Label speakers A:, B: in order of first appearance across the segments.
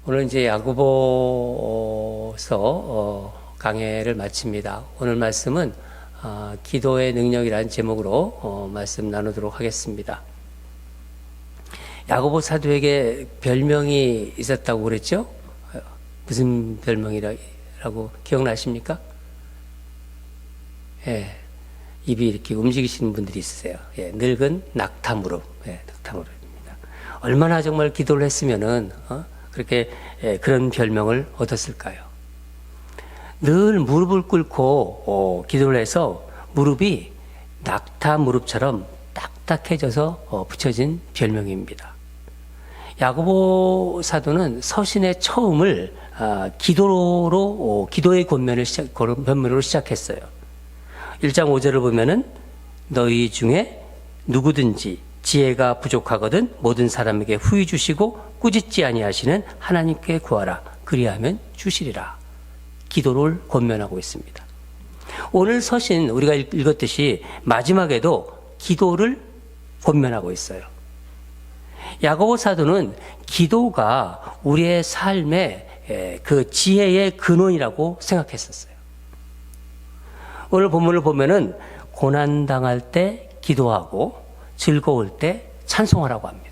A: 오늘 이제 야고보서 강해를 마칩니다. 오늘 말씀은 기도의 능력이라는 제목으로 말씀 나누도록 하겠습니다. 야고보 사도에게 별명이 있었다고 그랬죠? 무슨 별명이라고 기억나십니까? 예, 입이 이렇게 움직이시는 분들이 있으세요. 예, 늙은 낙타무릎, 예, 낙타무릎입니다. 얼마나 정말 기도를 했으면은 그렇게 그런 별명을 얻었을까요? 늘 무릎을 꿇고 기도를 해서 무릎이 낙타 무릎처럼 딱딱해져서 붙여진 별명입니다. 야고보 사도는 서신의 처음을 기도의 권면으로 시작했어요. 1장 5절을 보면은 너희 중에 누구든지 지혜가 부족하거든 모든 사람에게 후히 주시고 꾸짖지 아니하시는 하나님께 구하라. 그리하면 주시리라. 기도를 권면하고 있습니다. 오늘 서신 우리가 읽었듯이 마지막에도 기도를 권면하고 있어요. 야고보 사도는 기도가 우리의 삶의 그 지혜의 근원이라고 생각했었어요. 오늘 본문을 보면은 고난당할 때 기도하고 즐거울 때 찬송하라고 합니다.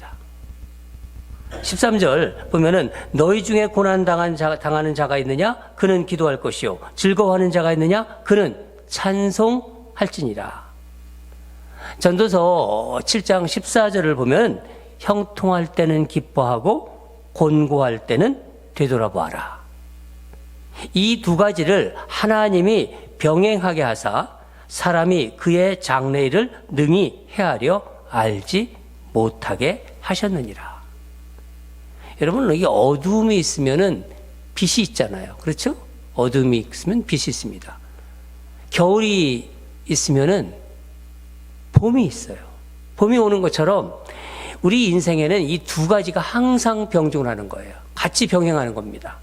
A: 13절 보면은 너희 중에 당하는 자가 있느냐? 그는 기도할 것이요. 즐거워하는 자가 있느냐? 그는 찬송할지니라. 전도서 7장 14절을 보면 형통할 때는 기뻐하고 곤고할 때는 되돌아보아라. 이 두 가지를 하나님이 병행하게 하사 사람이 그의 장래일을 능히 헤아려 알지 못하게 하셨느니라. 여러분, 여기 어두움이 있으면은 빛이 있잖아요. 그렇죠? 어둠이 있으면 빛이 있습니다. 겨울이 있으면은 봄이 있어요. 봄이 오는 것처럼 우리 인생에는 이 두 가지가 항상 병존을 하는 거예요. 같이 병행하는 겁니다.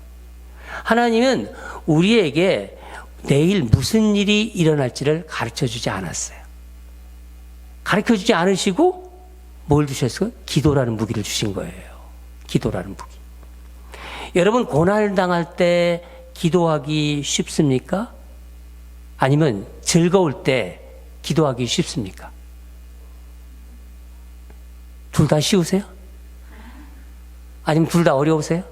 A: 하나님은 우리에게 내일 무슨 일이 일어날지를 가르쳐 주지 않았어요. 가르쳐 주지 않으시고 뭘 주셨어요? 기도라는 무기를 주신 거예요. 기도라는 무기. 여러분, 고난을 당할 때 기도하기 쉽습니까? 아니면 즐거울 때 기도하기 쉽습니까? 둘 다 쉬우세요? 아니면 둘 다 어려우세요?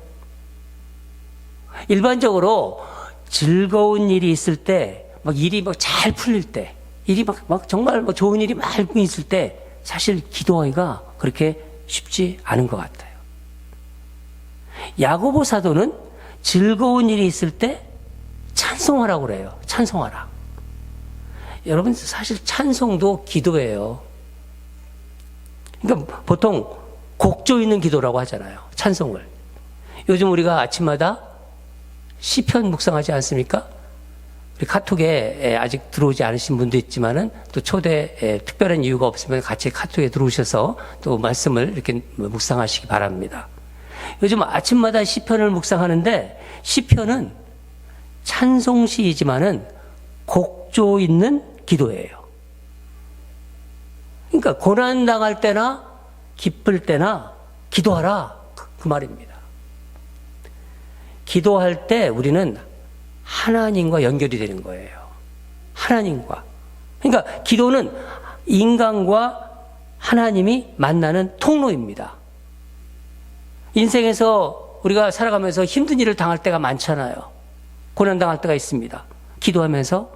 A: 일반적으로 즐거운 일이 있을 때, 일이 잘 풀릴 때, 일이 정말 좋은 일이 막 있을 때, 사실 기도하기가 그렇게 쉽지 않은 것 같아요. 야고보 사도는 즐거운 일이 있을 때 찬송하라고 그래요. 찬송하라. 여러분, 사실 찬송도 기도예요. 그러니까 보통 곡조 있는 기도라고 하잖아요. 찬송을. 요즘 우리가 아침마다 시편 묵상하지 않습니까? 우리 카톡에 아직 들어오지 않으신 분도 있지만은 또 특별한 이유가 없으면 같이 카톡에 들어오셔서 또 말씀을 이렇게 묵상하시기 바랍니다. 요즘 아침마다 시편을 묵상하는데 시편은 찬송시이지만은 곡조 있는 기도예요. 그러니까 고난 당할 때나 기쁠 때나 기도하라 그 말입니다. 기도할 때 우리는 하나님과 연결이 되는 거예요. 하나님과. 그러니까 기도는 인간과 하나님이 만나는 통로입니다. 인생에서 우리가 살아가면서 힘든 일을 당할 때가 많잖아요. 고난 당할 때가 있습니다. 기도하면서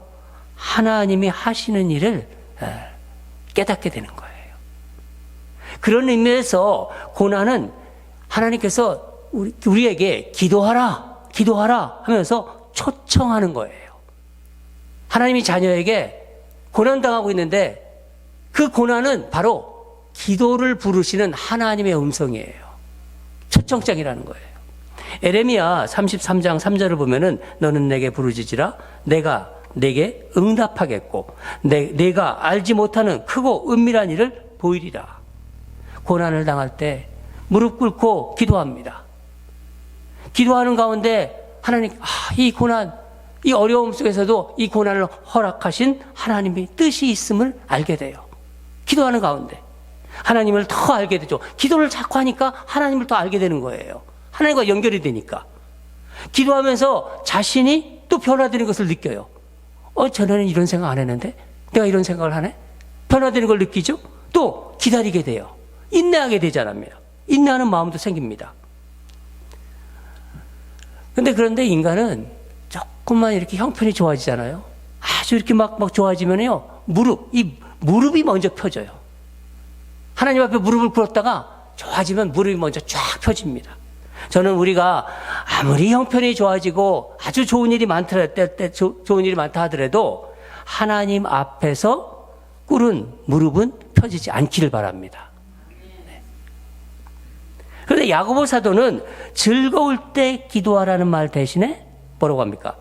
A: 하나님이 하시는 일을 깨닫게 되는 거예요. 그런 의미에서 고난은 하나님께서 우리에게 기도하라 하면서 초청하는 거예요. 하나님이 자녀에게 고난당하고 있는데 그 고난은 바로 기도를 부르시는 하나님의 음성이에요. 초청장이라는 거예요. 에레미야 33장 3절을 보면은 너는 내게 부르짖으라 내가 내게 응답하겠고 내가 알지 못하는 크고 은밀한 일을 보이리라. 고난을 당할 때 무릎 꿇고 기도합니다. 기도하는 가운데 하나님, 이 고난, 이 어려움 속에서도 이 고난을 허락하신 하나님의 뜻이 있음을 알게 돼요. 기도하는 가운데 하나님을 더 알게 되죠. 기도를 자꾸 하니까 하나님을 더 알게 되는 거예요. 하나님과 연결이 되니까. 기도하면서 자신이 또 변화되는 것을 느껴요. 전에는 이런 생각 안 했는데 내가 이런 생각을 하네? 변화되는 걸 느끼죠? 또 기다리게 돼요. 인내하게 되잖아요. 인내하는 마음도 생깁니다. 그런데 인간은 조금만 이렇게 형편이 좋아지잖아요. 아주 이렇게 막 좋아지면요. 무릎이 먼저 펴져요. 하나님 앞에 무릎을 꿇었다가 좋아지면 무릎이 먼저 쫙 펴집니다. 저는 우리가 아무리 형편이 좋아지고 아주 좋은 일이 많다 하더라도 하나님 앞에서 꿇은 무릎은 펴지지 않기를 바랍니다. 그런데 야고보 사도는 즐거울 때 기도하라는 말 대신에 뭐라고 합니까?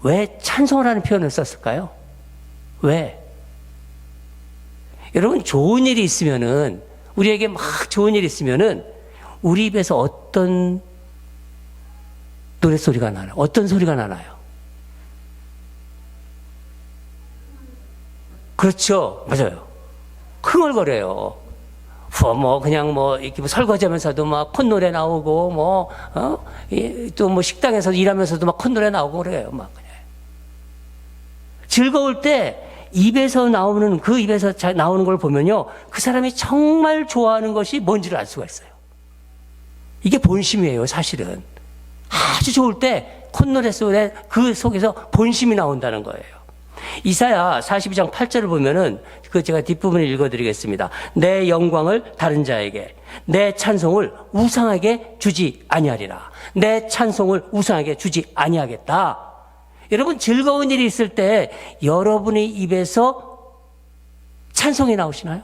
A: 왜 찬송하라는 표현을 썼을까요? 왜? 여러분, 좋은 일이 있으면은, 우리에게 막 좋은 일이 있으면은 우리 입에서 어떤 노랫소리가 나나요? 어떤 소리가 나나요? 그렇죠. 맞아요. 흥얼거려요. 그냥 이렇게 설거지하면서도 막 콧노래 나오고, 또 식당에서 일하면서도 막 콧노래 나오고 그래요. 그냥. 즐거울 때 입에서 나오는 걸 보면요. 그 사람이 정말 좋아하는 것이 뭔지를 알 수가 있어요. 이게 본심이에요, 사실은. 아주 좋을 때 콧노래 속에 그 속에서 본심이 나온다는 거예요. 이사야 42장 8절을 보면은 제가 뒷부분을 읽어드리겠습니다. 내 영광을 다른 자에게, 내 찬송을 우상에게 주지 아니하리라. 내 찬송을 우상에게 주지 아니하겠다. 여러분, 즐거운 일이 있을 때 여러분의 입에서 찬송이 나오시나요?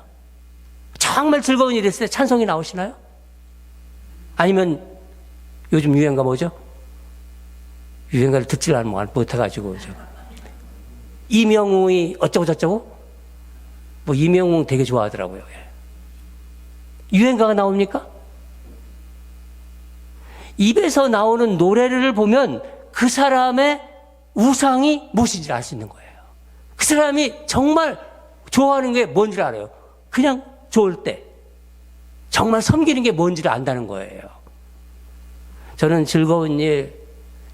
A: 정말 즐거운 일이 있을 때 찬송이 나오시나요? 아니면 요즘 유행가 뭐죠? 유행가를 듣지를 못해가지고 이명웅이 어쩌고 저쩌고? 이명웅 되게 좋아하더라고요. 유행가가 나옵니까? 입에서 나오는 노래를 보면 그 사람의 우상이 무엇인지 알 수 있는 거예요. 그 사람이 정말 좋아하는 게 뭔지를 알아요. 그냥 좋을 때. 정말 섬기는 게 뭔지를 안다는 거예요. 저는 즐거운 일,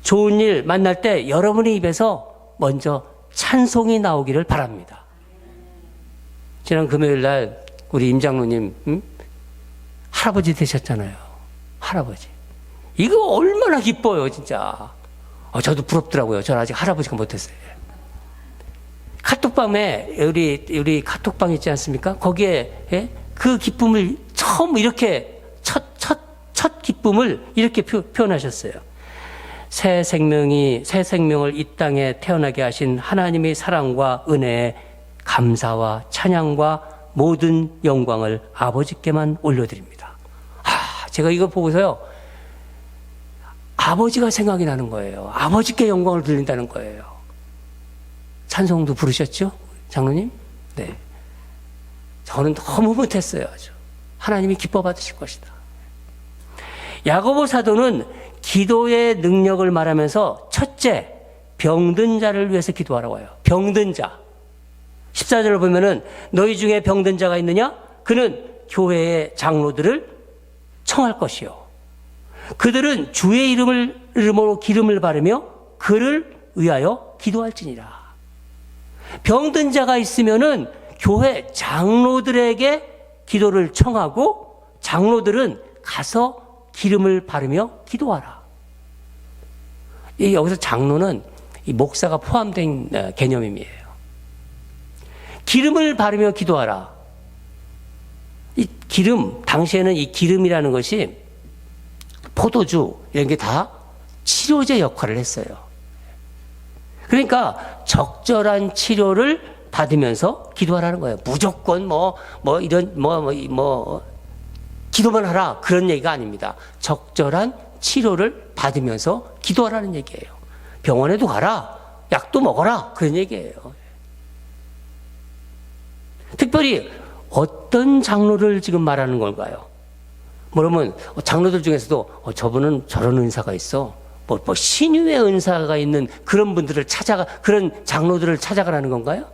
A: 좋은 일 만날 때 여러분의 입에서 먼저 찬송이 나오기를 바랍니다. 지난 금요일 날 우리 임 장로님 할아버지 되셨잖아요. 할아버지. 이거 얼마나 기뻐요, 진짜. 저도 부럽더라고요. 저는 아직 할아버지가 못했어요. 카톡방에 우리 카톡방 있지 않습니까? 거기에 그 기쁨을 처음 이렇게 첫 기쁨을 이렇게 표현하셨어요. 새 생명을 이 땅에 태어나게 하신 하나님의 사랑과 은혜에 감사와 찬양과 모든 영광을 아버지께만 올려드립니다. 제가 이거 보고서요. 아버지가 생각이 나는 거예요. 아버지께 영광을 돌린다는 거예요. 찬송도 부르셨죠? 장로님? 네. 저는 너무 못했어요. 아주. 하나님이 기뻐 받으실 것이다. 야고보 사도는 기도의 능력을 말하면서 첫째, 병든 자를 위해서 기도하라고 해요. 병든 자. 14절을 보면은 너희 중에 병든 자가 있느냐? 그는 교회의 장로들을 청할 것이요. 그들은 주의 이름으로 기름을 바르며 그를 위하여 기도할지니라. 병든 자가 있으면은 교회 장로들에게 기도를 청하고 장로들은 가서 기름을 바르며 기도하라. 여기서 장로는 이 목사가 포함된 개념이에요. 기름을 바르며 기도하라. 이 기름, 당시에는 이 기름이라는 것이 포도주 이런 게 다 치료제 역할을 했어요. 그러니까 적절한 치료를 받으면서 기도하라는 거예요. 무조건 기도만 하라 그런 얘기가 아닙니다. 적절한 치료를 받으면서 기도하라는 얘기예요. 병원에도 가라, 약도 먹어라 그런 얘기예요. 특별히 어떤 장로를 지금 말하는 걸까요? 그러면 장로들 중에서도 저분은 저런 은사가 있어. 신유의 은사가 있는 그런 분들을 그런 장로들을 찾아가라는 건가요?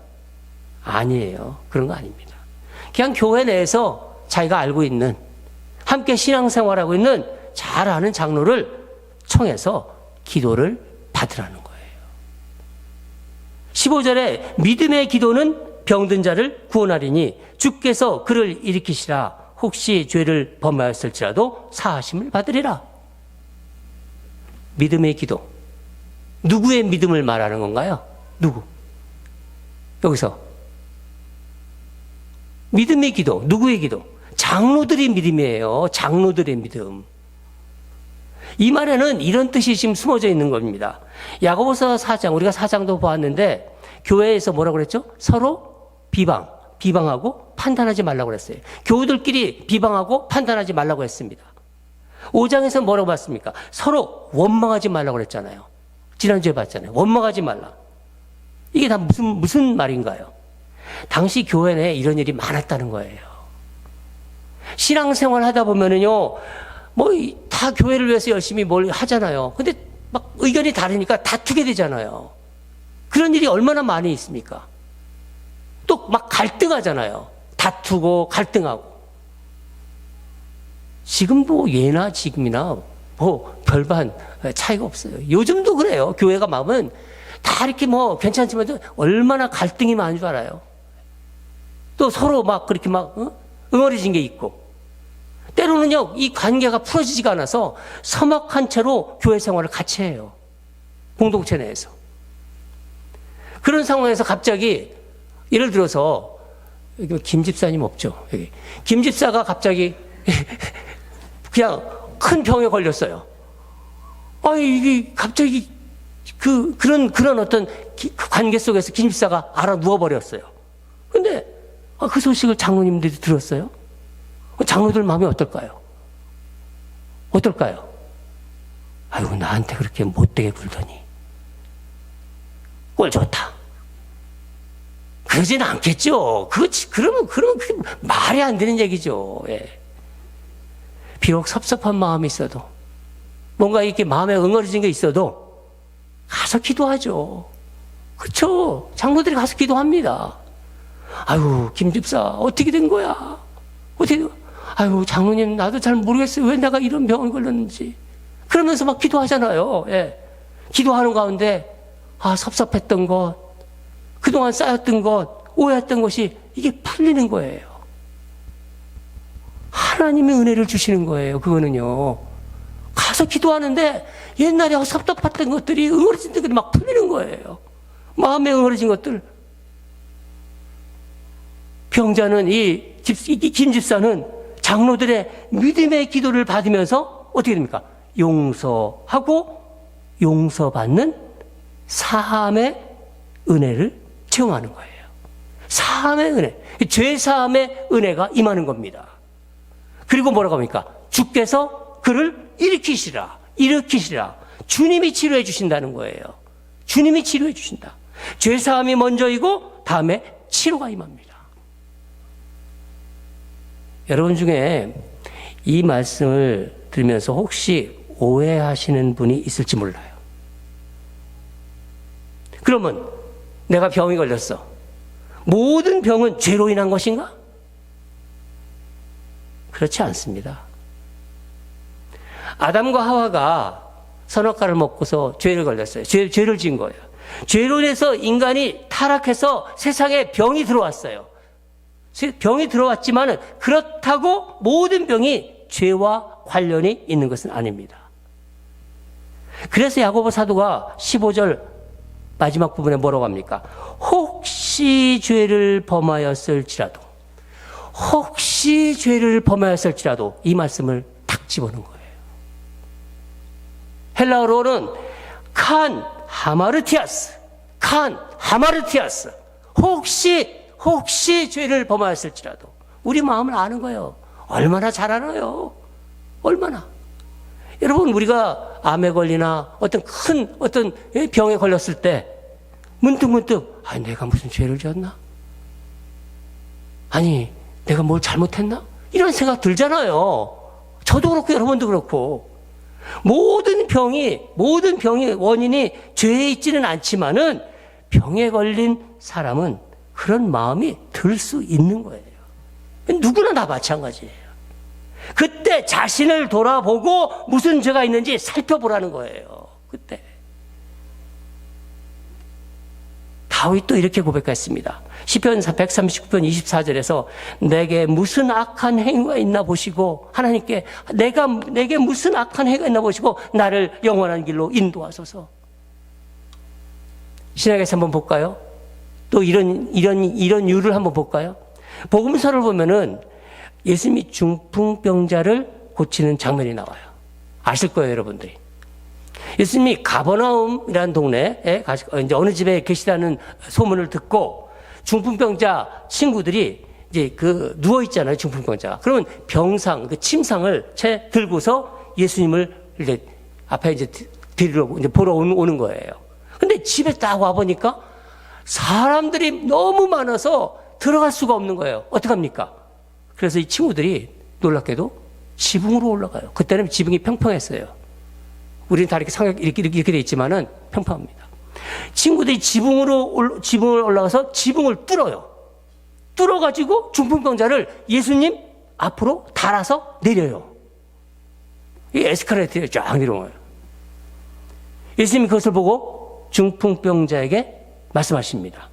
A: 아니에요. 그런 거 아닙니다. 그냥 교회 내에서 자기가 알고 있는, 함께 신앙생활하고 있는 잘 아는 장로를 청해서 기도를 받으라는 거예요. 15절에 믿음의 기도는 병든 자를 구원하리니 주께서 그를 일으키시라. 혹시 죄를 범하였을지라도 사하심을 받으리라. 믿음의 기도. 누구의 믿음을 말하는 건가요? 누구? 여기서 믿음의 기도. 누구의 기도? 장로들의 믿음이에요. 장로들의 믿음. 이 말에는 이런 뜻이 지금 숨어져 있는 겁니다. 야고보서 4장, 우리가 4장도 보았는데 교회에서 뭐라고 그랬죠? 서로 비방하고 판단하지 말라고 그랬어요. 교우들끼리 비방하고 판단하지 말라고 했습니다. 5장에서 뭐라고 봤습니까? 서로 원망하지 말라고 그랬잖아요. 지난주에 봤잖아요. 원망하지 말라. 이게 다 무슨 말인가요? 당시 교회 내에 이런 일이 많았다는 거예요. 신앙생활 하다 보면은요, 다 교회를 위해서 열심히 뭘 하잖아요. 근데 막 의견이 다르니까 다투게 되잖아요. 그런 일이 얼마나 많이 있습니까? 또 막 갈등하잖아요. 다투고 갈등하고. 지금도 예나 지금이나 별반 차이가 없어요. 요즘도 그래요. 교회가 마음은 다 이렇게 괜찮지만 얼마나 갈등이 많은 줄 알아요. 또 서로 막 그렇게 응어리진 게 있고. 때로는요, 이 관계가 풀어지지가 않아서 서먹한 채로 교회 생활을 같이 해요. 공동체 내에서. 그런 상황에서 갑자기, 예를 들어서, 여기 김 집사님 없죠? 여기. 김 집사가 갑자기 그냥 큰 병에 걸렸어요. 이게 갑자기 그런 어떤 관계 속에서 김 집사가 알아 누워버렸어요. 근데 그 소식을 장로님들이 들었어요. 장로들 마음이 어떨까요? 아이고, 나한테 그렇게 못되게 굴더니 꼴 좋다. 그러지는 않겠죠. 그러면 그게 말이 안 되는 얘기죠. 예. 비록 섭섭한 마음이 있어도, 뭔가 이렇게 마음에 응어리진 게 있어도 가서 기도하죠. 그렇죠. 장로들이 가서 기도합니다. 아유, 김 집사 어떻게 된 거야? 아유, 장로님, 나도 잘 모르겠어요. 왜 내가 이런 병을 걸렸는지. 그러면서 막 기도하잖아요. 예. 기도하는 가운데, 섭섭했던 것, 그동안 쌓였던 것, 오해했던 것이 이게 풀리는 거예요. 하나님의 은혜를 주시는 거예요. 그거는요. 가서 기도하는데 옛날에 섭섭했던 것들이 응어리진 것들이 막 풀리는 거예요. 마음에 응어리진 것들. 병자는 김 집사는 장로들의 믿음의 기도를 받으면서 어떻게 됩니까? 용서하고 용서받는 사함의 은혜를 체험하는 거예요. 사함의 은혜. 죄 사함의 은혜가 임하는 겁니다. 그리고 뭐라고 합니까? 주께서 그를 일으키시라. 주님이 치료해 주신다는 거예요. 주님이 치료해 주신다. 죄 사함이 먼저이고 다음에 치료가 임합니다. 여러분 중에 이 말씀을 들으면서 혹시 오해하시는 분이 있을지 몰라요. 그러면 내가 병이 걸렸어. 모든 병은 죄로 인한 것인가? 그렇지 않습니다. 아담과 하와가 선악과를 먹고서 죄를 걸렸어요. 죄를 지은 거예요. 죄로 인해서 인간이 타락해서 세상에 병이 들어왔어요. 병이 들어왔지만 그렇다고 모든 병이 죄와 관련이 있는 것은 아닙니다. 그래서 야고보 사도가 15절 마지막 부분에 뭐라고 합니까? 혹시 죄를 범하였을지라도 이 말씀을 탁 집어넣은 거예요. 헬라어로는 칸 하마르티아스 혹시 죄를 범하였을지라도 우리 마음을 아는 거예요. 얼마나 잘 알아요. 얼마나. 여러분, 우리가 암에 걸리나 어떤 병에 걸렸을 때 문득 내가 무슨 죄를 지었나? 내가 뭘 잘못했나? 이런 생각 들잖아요. 저도 그렇고 여러분도 그렇고. 모든 병이 원인이 죄에 있지는 않지만은 병에 걸린 사람은 그런 마음이 들 수 있는 거예요. 누구나 다 마찬가지예요. 그때 자신을 돌아보고 무슨 죄가 있는지 살펴보라는 거예요. 그때. 다윗도 이렇게 고백했습니다. 시편 139편 24절에서 내게 무슨 악한 행위가 있나 보시고, 하나님께 내게 무슨 악한 행위가 있나 보시고 나를 영원한 길로 인도하소서. 신약에서 한번 볼까요? 또 이런 이유를 한번 볼까요? 복음서를 보면은 예수님이 중풍병자를 고치는 장면이 나와요. 아실 거예요, 여러분들이. 예수님이 가버나움이라는 동네에 이제 어느 집에 계시다는 소문을 듣고 중풍병자 친구들이 이제 누워 있잖아요, 중풍병자가. 그러면 병상, 침상을 채 들고서 예수님을 이제 앞에 이제 데리러 이제 보러 오는 거예요. 근데 집에 딱 와 보니까 사람들이 너무 많아서 들어갈 수가 없는 거예요. 어떡합니까? 그래서 이 친구들이 놀랍게도 지붕으로 올라가요. 그때는 지붕이 평평했어요. 우리는 다 이렇게 돼 있지만은 평평합니다. 친구들이 지붕을 올라가서 지붕을 뚫어요. 뚫어가지고 중풍병자를 예수님 앞으로 달아서 내려요. 이 에스컬레이터에 쫙 내려오는 거예요. 예수님이 그것을 보고 중풍병자에게 말씀하십니다.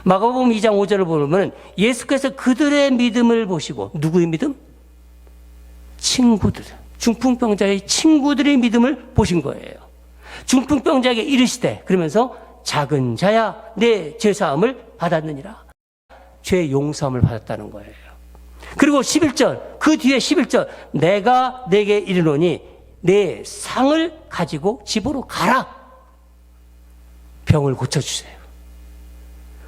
A: 마가복음 2장 5절을 보면 예수께서 그들의 믿음을 보시고, 누구의 믿음? 친구들, 중풍병자의 친구들의 믿음을 보신 거예요. 중풍병자에게 이르시되, 그러면서 작은 자야 내 죄사함을 받았느니라. 죄 용서함을 받았다는 거예요. 그리고 11절, 그 뒤에 11절, 내가 내게 이르노니 내 상을 가지고 집으로 가라. 병을 고쳐주세요.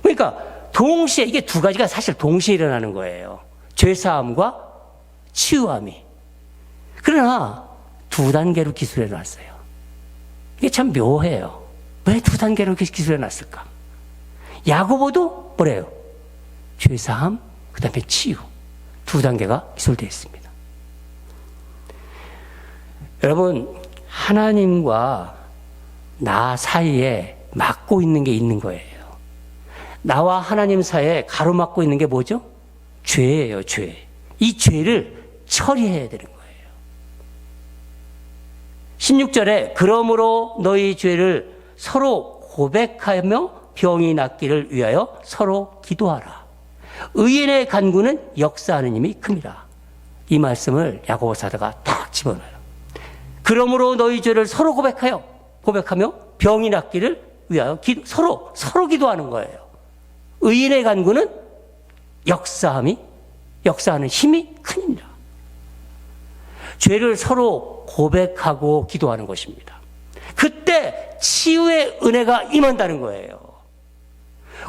A: 그러니까 동시에, 이게 두 가지가 사실 동시에 일어나는 거예요. 죄사함과 치유함이. 그러나 두 단계로 기술해 놨어요. 이게 참 묘해요. 왜 두 단계로 기술해 놨을까? 야고보도 뭐래요? 죄사함, 그 다음에 치유. 두 단계가 기술되어 있습니다. 여러분, 하나님과 나 사이에 막고 있는 게 있는 거예요. 나와 하나님 사이에 가로막고 있는 게 뭐죠? 죄예요, 죄. 이 죄를 처리해야 되는 거예요. 16절에 그러므로 너희 죄를 서로 고백하며 병이 낫기를 위하여 서로 기도하라. 의인의 간구는 역사하는 힘이 큼이라. 이 말씀을 야고보 사도가 딱 집어넣어요. 그러므로 너희 죄를 서로 고백하며 병이 낫기를 위하여 서로 기도하는 거예요. 의인의 간구는 역사하는 힘이 크니라. 죄를 서로 고백하고 기도하는 것입니다. 그때 치유의 은혜가 임한다는 거예요.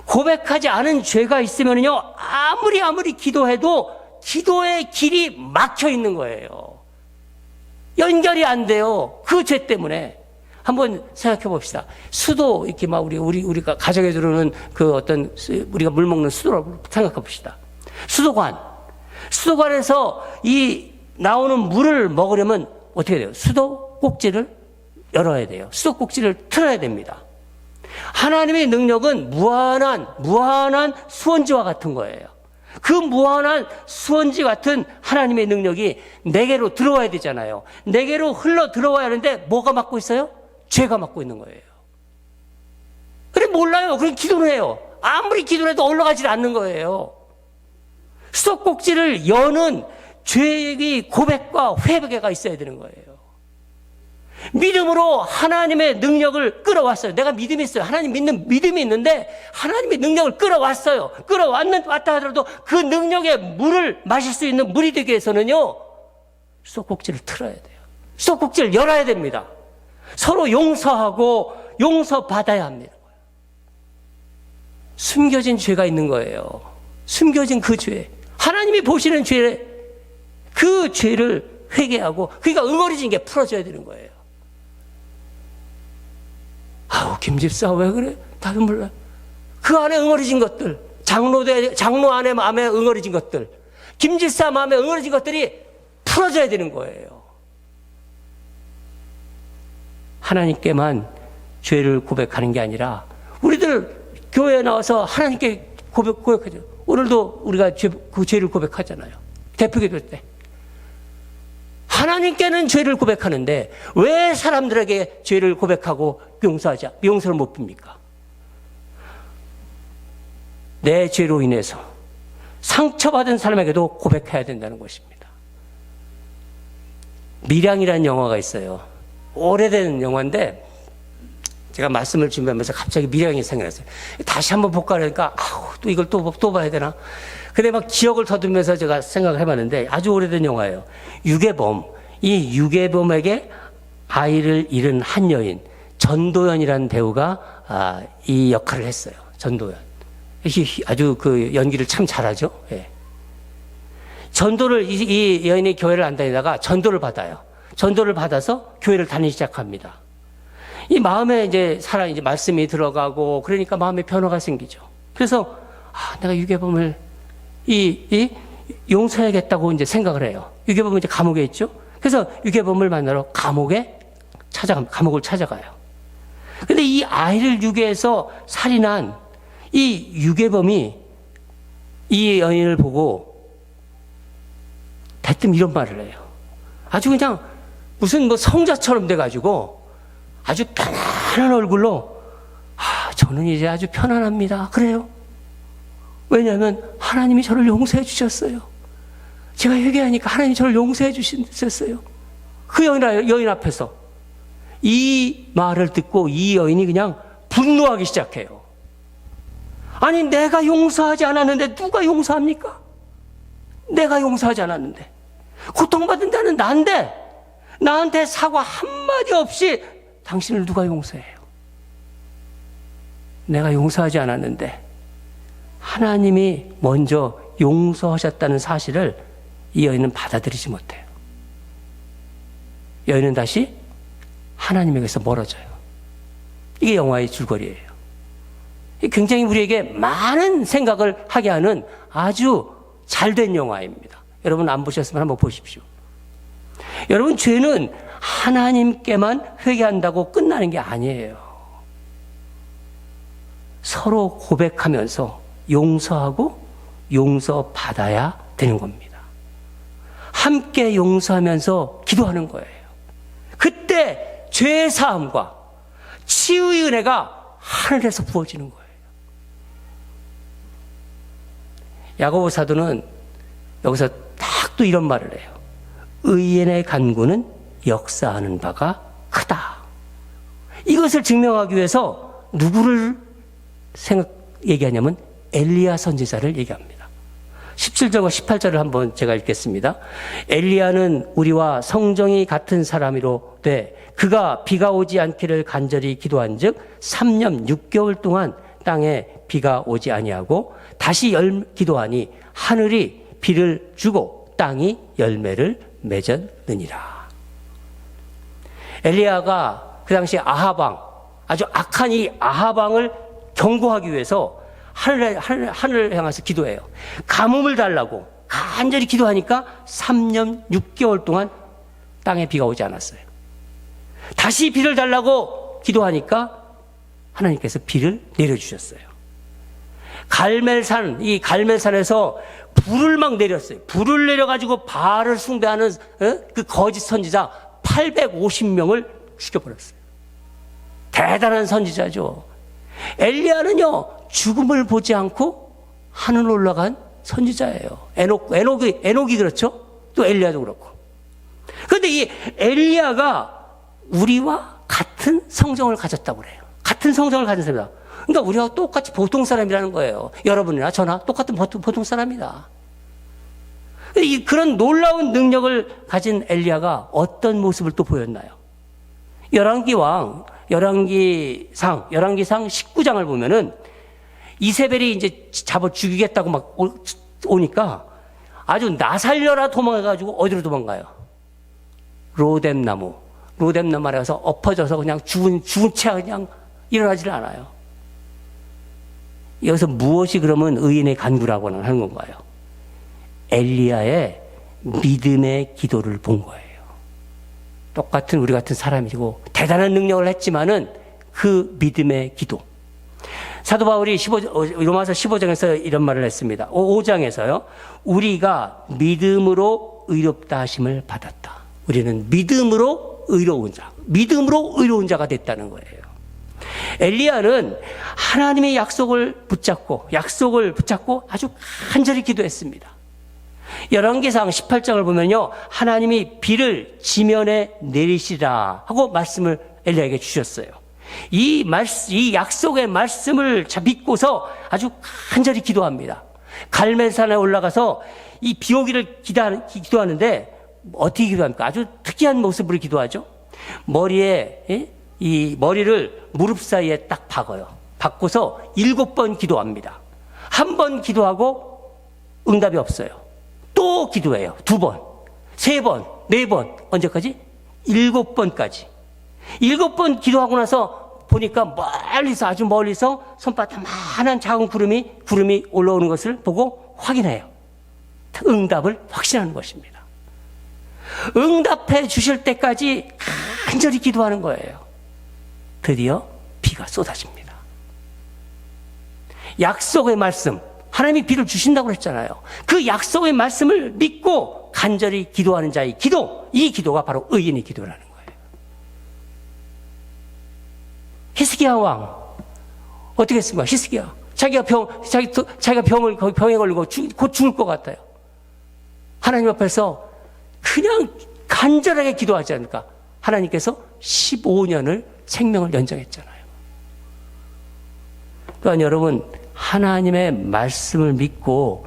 A: 고백하지 않은 죄가 있으면요, 아무리 기도해도 기도의 길이 막혀 있는 거예요. 연결이 안 돼요. 그 죄 때문에. 한번 생각해 봅시다. 수도, 이렇게 막 우리가 가정에 들어오는 그 어떤 우리가 물 먹는 수도를 생각해 봅시다. 수도관에서 이 나오는 물을 먹으려면 어떻게 돼요? 수도 꼭지를 열어야 돼요. 수도 꼭지를 틀어야 됩니다. 하나님의 능력은 무한한 수원지와 같은 거예요. 그 무한한 수원지 같은 하나님의 능력이 내게로 들어와야 되잖아요. 내게로 흘러 들어와야 하는데 뭐가 막고 있어요? 죄가 막고 있는 거예요. 그래 몰라요. 그럼 기도를 해요. 아무리 기도를 해도 올라가지 않는 거예요. 수도 꼭지를 여는 죄의 고백과 회개가 있어야 되는 거예요. 믿음으로 하나님의 능력을 끌어왔어요. 내가 믿음이 있어요. 하나님 믿는 믿음이 있는데 하나님의 능력을 끌어왔어요. 왔다 하더라도 그 능력의 물을 마실 수 있는 물이 되기 위해서는요, 수도꼭지를 틀어야 돼요. 수도꼭지를 열어야 됩니다. 서로 용서하고 용서받아야 합니다. 숨겨진 죄가 있는 거예요. 숨겨진 그 죄. 하나님이 보시는 죄, 그 죄를 회개하고, 그러니까 응어리진 게 풀어져야 되는 거예요. 아우, 김집사 왜 그래? 답은 몰라. 그 안에 응어리진 것들, 장로 안에 마음에 응어리진 것들, 김집사 마음에 응어리진 것들이 풀어져야 되는 거예요. 하나님께만 죄를 고백하는 게 아니라 우리들 교회에 나와서 하나님께 고백하죠. 오늘도 우리가 그 죄를 고백하잖아요. 대표기도 때. 하나님께는 죄를 고백하는데 왜 사람들에게 죄를 고백하고 용서를 못 빕니까? 내 죄로 인해서 상처받은 사람에게도 고백해야 된다는 것입니다. 밀양이라는 영화가 있어요. 오래된 영화인데 제가 말씀을 준비하면서 갑자기 밀양이 생각났어요. 다시 한번 볼까 그러니까 또 이걸 또 봐야 되나? 근데 막 기억을 더듬으면서 제가 생각을 해봤는데 아주 오래된 영화예요. 유괴범. 이 유괴범에게 아이를 잃은 한 여인 전도연이라는 배우가 이 역할을 했어요. 전도연. 아주 그 연기를 참 잘하죠. 예. 전도를 이 여인이 교회를 안 다니다가 전도를 받아요. 전도를 받아서 교회를 다니기 시작합니다. 이 마음에 이제 말씀이 들어가고 그러니까 마음에 변화가 생기죠. 그래서 내가 유괴범을 용서해야겠다고 이제 생각을 해요. 유괴범은 이제 감옥에 있죠. 그래서 유괴범을 만나러 감옥을 찾아가요. 근데 이 아이를 유괴해서 살인한 이 유괴범이 이 여인을 보고 대뜸 이런 말을 해요. 아주 그냥 무슨 성자처럼 돼가지고 아주 편안한 얼굴로 저는 이제 아주 편안합니다. 그래요. 왜냐하면 하나님이 저를 용서해 주셨어요. 제가 회개하니까 하나님이 저를 용서해 주셨어요. 그 여인 앞에서 이 말을 듣고 이 여인이 그냥 분노하기 시작해요. 아니 내가 용서하지 않았는데 누가 용서합니까? 내가 용서하지 않았는데 고통받은 자는 난데 나한테 사과 한마디 없이 당신을 누가 용서해요? 내가 용서하지 않았는데 하나님이 먼저 용서하셨다는 사실을 이 여인은 받아들이지 못해요. 여인은 다시 하나님에게서 멀어져요. 이게 영화의 줄거리예요. 굉장히 우리에게 많은 생각을 하게 하는 아주 잘된 영화입니다. 여러분 안 보셨으면 한번 보십시오. 여러분 죄는 하나님께만 회개한다고 끝나는 게 아니에요. 서로 고백하면서 용서하고 용서받아야 되는 겁니다. 함께 용서하면서 기도하는 거예요. 그때 죄 사함과 치유의 은혜가 하늘에서 부어지는 거예요. 야고보 사도는 여기서 딱 또 이런 말을 해요. 의인의 간구는 역사하는 바가 크다. 이것을 증명하기 위해서 누구를 얘기하냐면 엘리야 선지자를 얘기합니다. 17절과 18절을 한번 제가 읽겠습니다. 엘리야는 우리와 성정이 같은 사람이로되 그가 비가 오지 않기를 간절히 기도한즉 3년 6개월 동안 땅에 비가 오지 아니하고 다시 기도하니 하늘이 비를 주고 땅이 열매를 맺었느니라. 엘리야가 그 당시 아하방, 아주 악한 이 아하방을 경고하기 위해서 하늘을 향해서 기도해요. 가뭄을 달라고 간절히 기도하니까 3년 6개월 동안 땅에 비가 오지 않았어요. 다시 비를 달라고 기도하니까 하나님께서 비를 내려주셨어요. 이 갈멜산에서 불을 막 내렸어요. 불을 내려가지고 바알을 숭배하는 그 거짓 선지자 850명을 죽여버렸어요. 대단한 선지자죠. 엘리야는요, 죽음을 보지 않고 하늘 올라간 선지자예요. 에녹이 그렇죠? 또 엘리야도 그렇고. 그런데 이 엘리야가 우리와 같은 성정을 가졌다고 그래요. 같은 성정을 가진 사람이다. 그러니까 우리와 똑같이 보통 사람이라는 거예요. 여러분이나 저나 똑같은 보통 사람이다. 그런 놀라운 능력을 가진 엘리야가 어떤 모습을 또 보였나요? 열왕기상 19장을 보면은 이세벨이 이제 잡아 죽이겠다고 막 오니까 아주 나 살려라 도망가가지고 어디로 도망가요? 로뎀나무 아래 가서 엎어져서 그냥 죽은 채 그냥 일어나질 않아요. 여기서 무엇이 그러면 의인의 간구라고 하는 건가요? 엘리야의 믿음의 기도를 본 거예요. 똑같은 우리 같은 사람이고 대단한 능력을 했지만은 그 믿음의 기도. 사도 바울이 로마서 15장에서 이런 말을 했습니다. 5장에서요. 우리가 믿음으로 의롭다 하심을 받았다. 우리는 믿음으로 의로운 자가 됐다는 거예요. 엘리야는 하나님의 약속을 붙잡고 아주 간절히 기도했습니다. 열왕기상 18장을 보면요, 하나님이 비를 지면에 내리시라 하고 말씀을 엘리야에게 주셨어요. 이 약속의 말씀을 믿고서 아주 간절히 기도합니다. 갈멜산에 올라가서 이 비 오기를 기도하는데 어떻게 기도합니까? 아주 특이한 모습으로 기도하죠. 이 머리를 무릎 사이에 딱 박아요. 박고서 7번 기도합니다. 한 번 기도하고 응답이 없어요. 또 기도해요. 2번, 3번, 4번, 언제까지? 7번까지. 7번 기도하고 나서 보니까 아주 멀리서 손바닥만한 작은 구름이 올라오는 것을 보고 확인해요. 응답을 확신하는 것입니다. 응답해 주실 때까지 간절히 기도하는 거예요. 드디어 비가 쏟아집니다. 약속의 말씀, 하나님이 비를 주신다고 했잖아요. 그 약속의 말씀을 믿고 간절히 기도하는 자의 이 기도가 바로 의인의 기도라는 거예요. 히스기야 왕 어떻게 했습니까? 히스기야 자기가 병에 걸리고 곧 죽을 것 같아요. 하나님 앞에서 그냥 간절하게 기도하지 않을까? 하나님께서 15년을 생명을 연장했잖아요. 그러니까 여러분, 하나님의 말씀을 믿고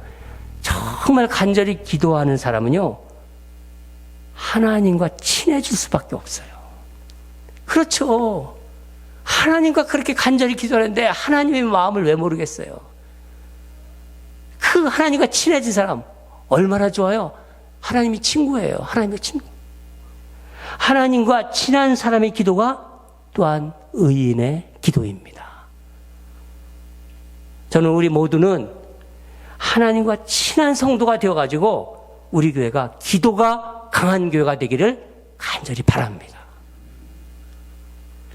A: 정말 간절히 기도하는 사람은요, 하나님과 친해질 수밖에 없어요. 그렇죠. 하나님과 그렇게 간절히 기도하는데 하나님의 마음을 왜 모르겠어요? 그 하나님과 친해진 사람 얼마나 좋아요? 하나님이 친구예요. 하나님의 친구. 하나님과 친한 사람의 기도가 또한 의인의 기도입니다. 저는 우리 모두는 하나님과 친한 성도가 되어가지고 우리 교회가 기도가 강한 교회가 되기를 간절히 바랍니다.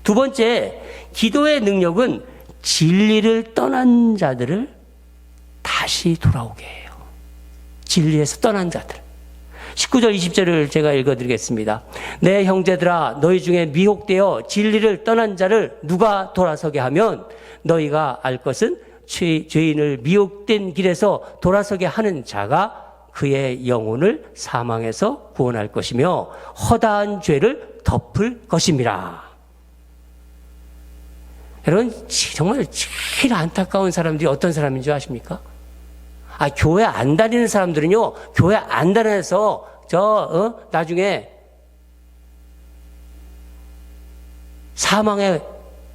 A: 2번째, 기도의 능력은 진리를 떠난 자들을 다시 돌아오게 해요. 진리에서 떠난 자들. 19절 20절을 제가 읽어드리겠습니다. 내 형제들아, 너희 중에 미혹되어 진리를 떠난 자를 누가 돌아서게 하면 너희가 알 것은 죄인을 미혹된 길에서 돌아서게 하는 자가 그의 영혼을 사망에서 구원할 것이며 허다한 죄를 덮을 것입니다. 여러분, 정말 제일 안타까운 사람들이 어떤 사람인 줄 아십니까? 교회 안 다니는 사람들은요, 교회 안 다녀서 나중에 사망의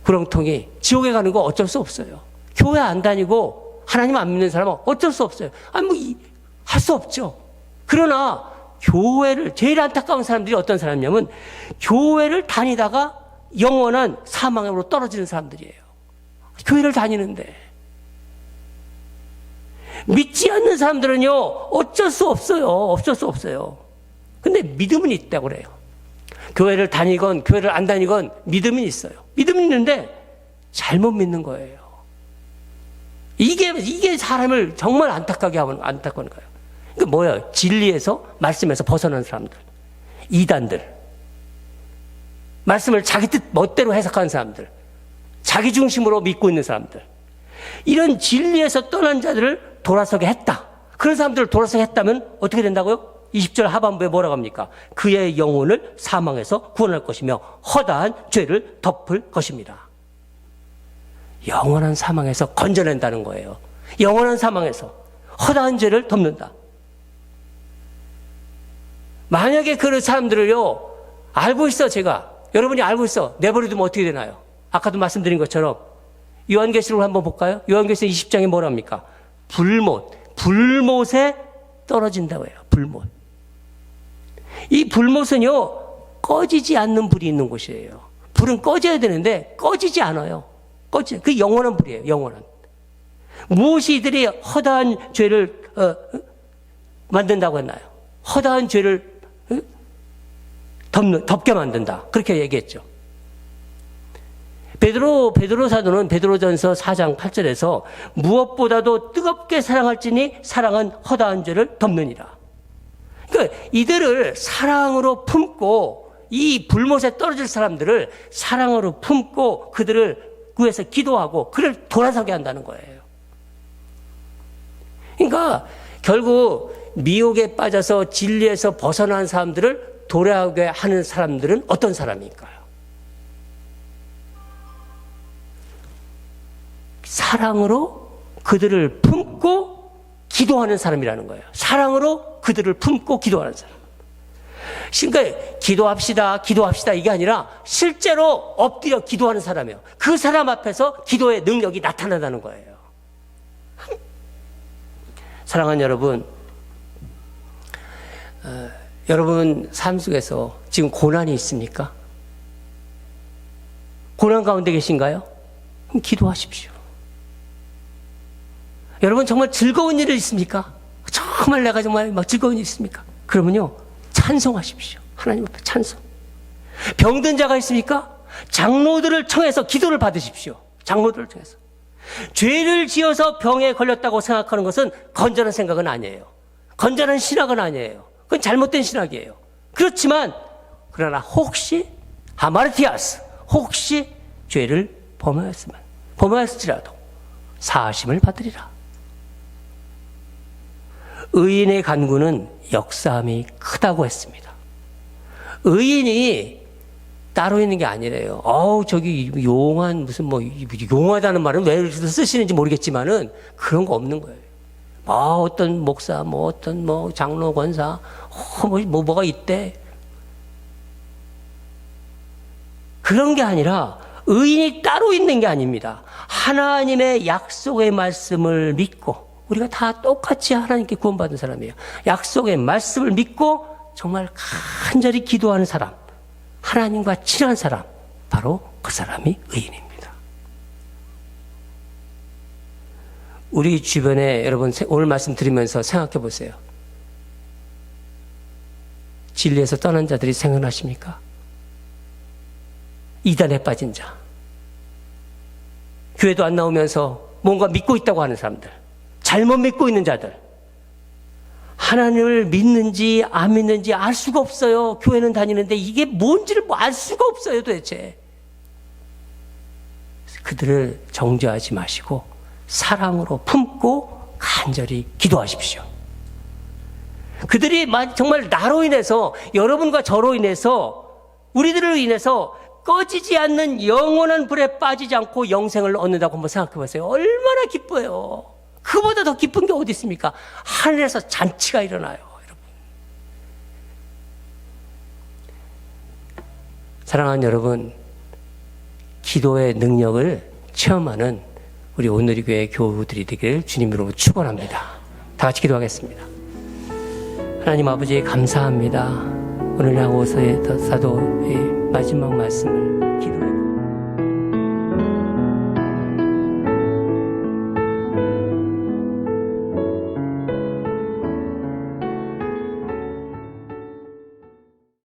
A: 구렁텅이 지옥에 가는 거 어쩔 수 없어요. 교회 안 다니고 하나님 안 믿는 사람은 어쩔 수 없어요. 할 수 없죠. 그러나 교회를, 제일 안타까운 사람들이 어떤 사람이냐면 교회를 다니다가 영원한 사망으로 떨어지는 사람들이에요. 교회를 다니는데. 믿지 않는 사람들은요, 어쩔 수 없어요. 근데 믿음은 있다고 그래요. 교회를 다니건 교회를 안 다니건 믿음은 있어요. 믿음은 있는데 잘못 믿는 거예요. 이게 사람을 정말 안타까게 하는 거예요. 그러니까 뭐예요? 진리에서, 말씀에서 벗어난 사람들. 이단들. 말씀을 자기 뜻 멋대로 해석하는 사람들. 자기 중심으로 믿고 있는 사람들. 이런 진리에서 떠난 자들을 돌아서게 했다. 그런 사람들을 돌아서게 했다면 어떻게 된다고요? 20절 하반부에 뭐라고 합니까? 그의 영혼을 사망에서 구원할 것이며 허다한 죄를 덮을 것입니다. 영원한 사망에서 건져낸다는 거예요. 영원한 사망에서 허다한 죄를 덮는다. 만약에 그 사람들을요, 알고 있어, 여러분이 알고 있어. 내버려두면 어떻게 되나요? 아까도 말씀드린 것처럼 요한계시록을 한번 볼까요? 요한계시록 20장에 뭐랍니까? 불못에 떨어진다고 해요. 불못. 이 불못은요, 꺼지지 않는 불이 있는 곳이에요. 불은 꺼져야 되는데 꺼지지 않아요. 그 영원한 불이에요. 영원한. 무엇이 이들이 허다한 죄를 만든다고 했나요? 허다한 죄를 덮게 만든다. 그렇게 얘기했죠. 베드로 사도는 베드로전서 4장 8절에서 무엇보다도 뜨겁게 사랑할지니 사랑은 허다한 죄를 덮느니라. 그러니까 이들을 사랑으로 품고, 이 불못에 떨어질 사람들을 사랑으로 품고 그들을 구해서 기도하고 그를 돌아서게 한다는 거예요. 그러니까 결국 미혹에 빠져서 진리에서 벗어난 사람들을 돌아오게 하는 사람들은 어떤 사람일까요? 사랑으로 그들을 품고 기도하는 사람이라는 거예요. 사랑으로 그들을 품고 기도하는 사람. 그러니까 기도합시다, 기도합시다 이게 아니라 실제로 엎드려 기도하는 사람이에요. 그 사람 앞에서 기도의 능력이 나타난다는 거예요. 사랑하는 여러분, 여러분 삶 속에서 지금 고난이 있습니까? 고난 가운데 계신가요? 그럼 기도하십시오. 여러분 정말 즐거운 일이 있습니까? 정말 내가 정말 막 즐거운 일이 있습니까? 그러면요, 찬송하십시오. 하나님 앞에 찬송. 병든 자가 있습니까? 장로들을 청해서 기도를 받으십시오. 장로들을 통해서. 죄를 지어서 병에 걸렸다고 생각하는 것은 건전한 생각은 아니에요. 건전한 신학은 아니에요. 그건 잘못된 신학이에요. 그렇지만 그러나 혹시 하마르티아스, 혹시 죄를 범하였을지라도 사하심을 받으리라. 의인의 간구는 역사함이 크다고 했습니다. 의인이 따로 있는 게 아니래요. 저기 용한 무슨 용하다는 말은 왜 쓰시는지 모르겠지만은 그런 거 없는 거예요. 어떤 목사, 어떤 장로, 권사, 뭐가 있대. 그런 게 아니라 의인이 따로 있는 게 아닙니다. 하나님의 약속의 말씀을 믿고, 우리가 다 똑같이 하나님께 구원받은 사람이에요. 약속의 말씀을 믿고 정말 간절히 기도하는 사람, 하나님과 친한 사람, 바로 그 사람이 의인입니다. 우리 주변에 여러분 오늘 말씀 드리면서 생각해 보세요. 진리에서 떠난 자들이 생각나십니까? 이단에 빠진 자, 교회도 안 나오면서 뭔가 믿고 있다고 하는 사람들, 잘못 믿고 있는 자들, 하나님을 믿는지 안 믿는지 알 수가 없어요. 교회는 다니는데 이게 뭔지를 알 수가 없어요 도대체. 그들을 정죄하지 마시고 사랑으로 품고 간절히 기도하십시오. 그들이 정말 나로 인해서, 여러분과 저로 인해서, 우리들로 인해서 꺼지지 않는 영원한 불에 빠지지 않고 영생을 얻는다고 한번 생각해 보세요. 얼마나 기뻐요. 그보다 더 기쁜 게 어디 있습니까? 하늘에서 잔치가 일어나요, 여러분. 사랑하는 여러분, 기도의 능력을 체험하는 우리 오늘의 교회 교우들이 되기를 주님으로 축원합니다. 다 같이 기도하겠습니다. 하나님 아버지 감사합니다. 오늘 하고서의 사도의 마지막 말씀을 기도해